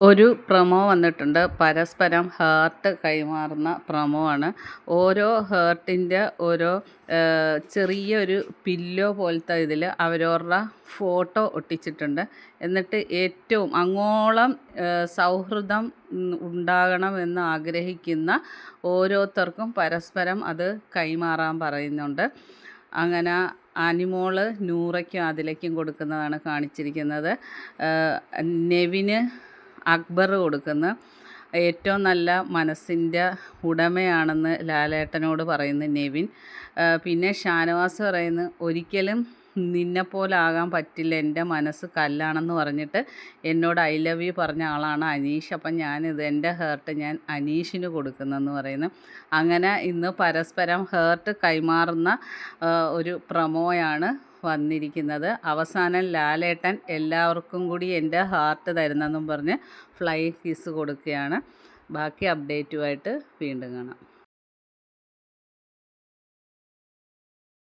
ഒരു പ്രൊമോ വന്നിട്ടുണ്ട്. പരസ്പരം ഹാർട്ട് കൈമാറുന്ന പ്രൊമോ ആണ്. ഓരോ ഹാർട്ടിൻ്റെ ഓരോ ചെറിയൊരു പില്ലോ പോലത്തെ ഇതിൽ അവരവരുടെ ഫോട്ടോ ഒട്ടിച്ചിട്ടുണ്ട്. എന്നിട്ട് ഏറ്റവും അങ്ങോളം സൗഹൃദം ഉണ്ടാകണമെന്ന് ആഗ്രഹിക്കുന്ന ഓരോരുത്തർക്കും പരസ്പരം അത് കൈമാറാൻ പറയുന്നുണ്ട്. അങ്ങനെ അനിമോള് നൂറയ്ക്കും ആദിലയ്ക്കും കൊടുക്കുന്നതാണ് കാണിച്ചിരിക്കുന്നത്. നെവിന് അക്ബർ കൊടുക്കുന്ന ഏറ്റവും നല്ല മനസ്സിൻ്റെ ഉടമയാണെന്ന് ലാലേട്ടനോട് പറയുന്നു നെവിൻ. പിന്നെ ഷാനവാസ് പറയുന്നു, ഒരിക്കലും നിന്നെപ്പോലാകാൻ പറ്റില്ല, എൻ്റെ മനസ്സ് കല്ലാണെന്ന് പറഞ്ഞിട്ട് എന്നോട് ഐ ലവ് യു പറഞ്ഞ ആളാണ് അനീഷ്. അപ്പം ഞാനിത് എൻ്റെ ഹേർട്ട് ഞാൻ അനീഷിന് കൊടുക്കുന്നെന്ന് പറയുന്നു. അങ്ങനെ ഇന്ന് പരസ്പരം ഹേർട്ട് കൈമാറുന്ന ഒരു പ്രൊമോയാണ് വന്നിരിക്കുന്നത്. അവസാനം ലാലേട്ടൻ എല്ലാവർക്കും കൂടി എൻ്റെ ഹാർട്ട് തരുന്നെന്നും പറഞ്ഞ് ഫ്ലൈ കിസ് കൊടുക്കുകയാണ്. ബാക്കി അപ്ഡേറ്റുമായിട്ട് വീണ്ടും കാണാം.